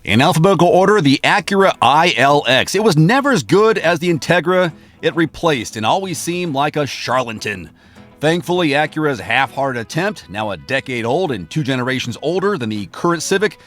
In alphabetical order, the Acura ILX. It was never as good as the Integra it replaced and always seemed like a charlatan. Thankfully, Acura's half-hearted attempt, now a decade old and 2 generations older than the current Civic,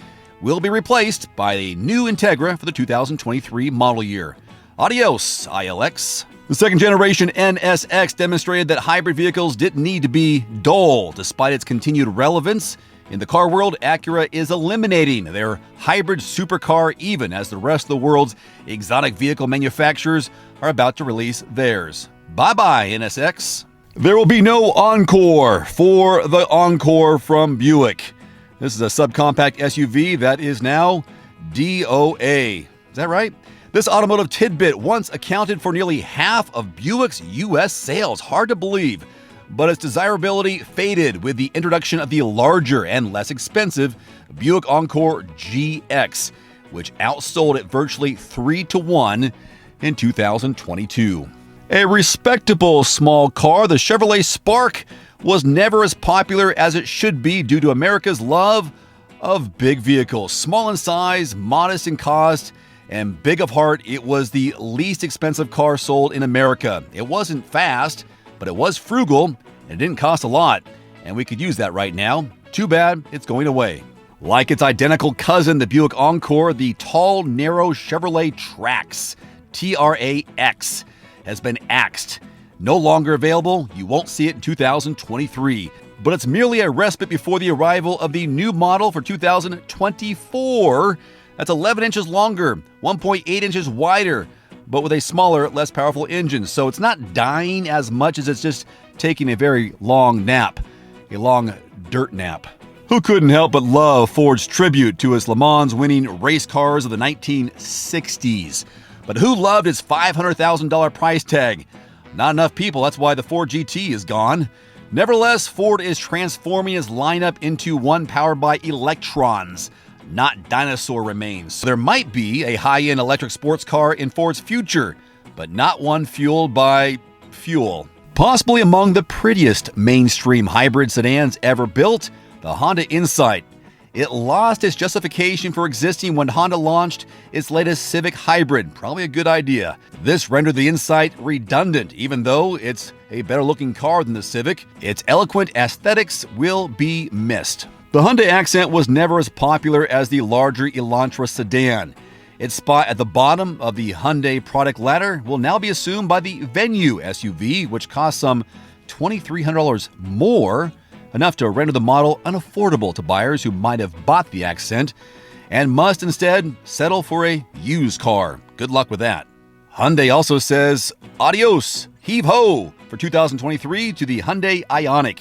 will be replaced by a new Integra for the 2023 model year. Adios, ILX. The second-generation NSX demonstrated that hybrid vehicles didn't need to be dull. Despite its continued relevance in the car world, Acura is eliminating their hybrid supercar even as the rest of the world's exotic vehicle manufacturers are about to release theirs. Bye-bye, NSX. There will be no Encore for the Encore from Buick. This is a subcompact SUV that is now DOA. Is that right? This automotive tidbit once accounted for nearly half of Buick's U.S. sales. Hard to believe. But its desirability faded with the introduction of the larger and less expensive Buick Encore GX, which outsold it virtually 3-1 in 2022. A respectable small car, the Chevrolet Spark was never as popular as it should be due to America's love of big vehicles. Small in size, modest in cost, and big of heart, it was the least expensive car sold in America. It wasn't fast, but it was frugal, and it didn't cost a lot, and we could use that right now. Too bad it's going away. Like its identical cousin, the Buick Encore, the tall, narrow Chevrolet Trax, TRAX, has been axed. No longer available, you won't see it in 2023. But it's merely a respite before the arrival of the new model for 2024. That's 11 inches longer, 1.8 inches wider, but with a smaller, less powerful engine. So it's not dying as much as it's just taking a very long nap, a long dirt nap. Who couldn't help but love Ford's tribute to his Le Mans winning race cars of the 1960s? But who loved its $500,000 price tag? Not enough people, that's why the Ford GT is gone. Nevertheless, Ford is transforming its lineup into one powered by electrons, not dinosaur remains. So there might be a high-end electric sports car in Ford's future, but not one fueled by fuel. Possibly among the prettiest mainstream hybrid sedans ever built, the Honda Insight. It lost its justification for existing when Honda launched its latest Civic Hybrid. Probably a good idea. This rendered the Insight redundant, even though it's a better-looking car than the Civic. Its eloquent aesthetics will be missed. The Hyundai Accent was never as popular as the larger Elantra sedan. Its spot at the bottom of the Hyundai product ladder will now be assumed by the Venue SUV, which costs some $2,300 more, enough to render the model unaffordable to buyers who might have bought the Accent and must instead settle for a used car. Good luck with that. Hyundai also says adios, heave-ho, for 2023 to the Hyundai Ioniq.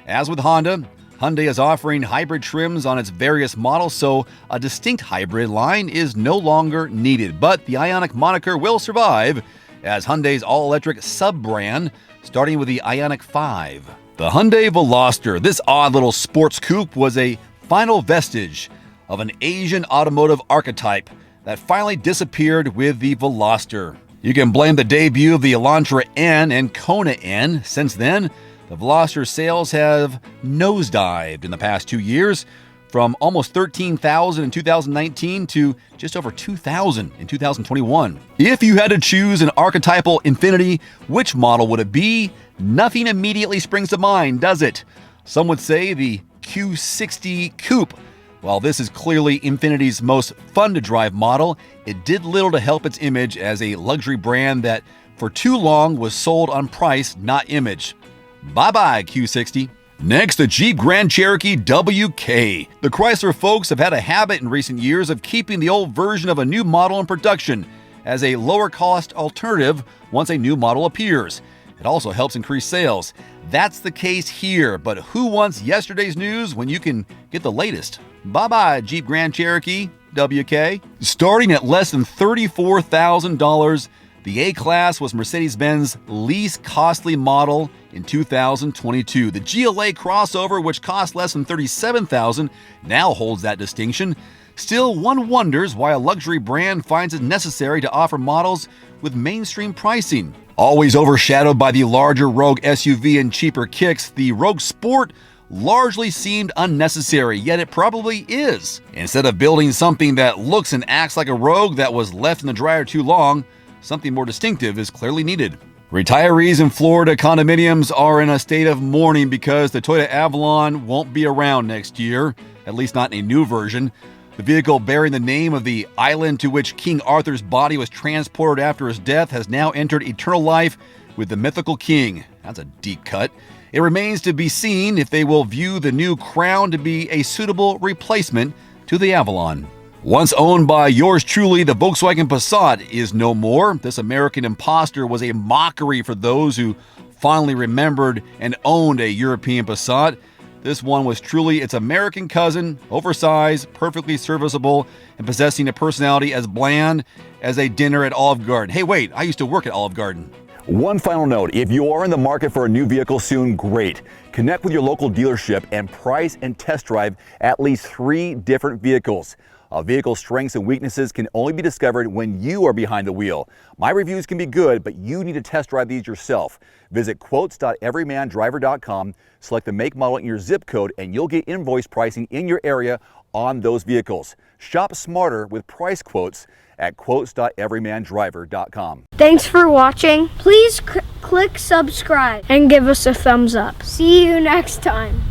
As with Honda, Hyundai is offering hybrid trims on its various models, so a distinct hybrid line is no longer needed. But the Ioniq moniker will survive as Hyundai's all-electric sub-brand, starting with the Ioniq 5. The Hyundai Veloster, this odd little sports coupe, was a final vestige of an Asian automotive archetype that finally disappeared with the Veloster. You can blame the debut of the Elantra N and Kona N. Since then, the Veloster sales have nosedived in the past 2 years, from almost 13,000 in 2019 to just over 2,000 in 2021. If you had to choose an archetypal Infiniti, which model would it be? Nothing immediately springs to mind, does it? Some would say the Q60 Coupe. While this is clearly Infiniti's most fun-to-drive model, it did little to help its image as a luxury brand that for too long was sold on price, not image. Bye-bye, Q60. Next, the Jeep Grand Cherokee WK. The Chrysler folks have had a habit in recent years of keeping the old version of a new model in production as a lower-cost alternative once a new model appears. It also helps increase sales. That's the case here, but who wants yesterday's news when you can get the latest? Bye-bye, Jeep Grand Cherokee WK. Starting at less than $34,000, the A-Class was Mercedes-Benz's least costly model in 2022. The GLA crossover, which cost less than $37,000, now holds that distinction. Still, one wonders why a luxury brand finds it necessary to offer models with mainstream pricing. Always overshadowed by the larger Rogue SUV and cheaper kicks, the Rogue Sport largely seemed unnecessary, yet it probably is. Instead of building something that looks and acts like a Rogue that was left in the dryer too long, something more distinctive is clearly needed. Retirees in Florida condominiums are in a state of mourning because the Toyota Avalon won't be around next year, at least not in a new version. The vehicle bearing the name of the island to which King Arthur's body was transported after his death has now entered eternal life with the mythical king. That's a deep cut. It remains to be seen if they will view the new Crown to be a suitable replacement to the Avalon. Once owned by yours truly, the Volkswagen Passat is no more. This American imposter was a mockery for those who fondly remembered and owned a European Passat. This one was truly its American cousin, oversized, perfectly serviceable, and possessing a personality as bland as a dinner at Olive Garden. Hey, wait, I used to work at Olive Garden. One final note, if you are in the market for a new vehicle soon, great. Connect with your local dealership and price and test drive at least 3 different vehicles. A vehicle's strengths and weaknesses can only be discovered when you are behind the wheel. My reviews can be good, but you need to test drive these yourself. Visit quotes.everymandriver.com, select the make, model, and your zip code, and you'll get invoice pricing in your area on those vehicles. Shop smarter with price quotes at quotes.everymandriver.com. Thanks for watching. Please click subscribe and give us a thumbs up. See you next time.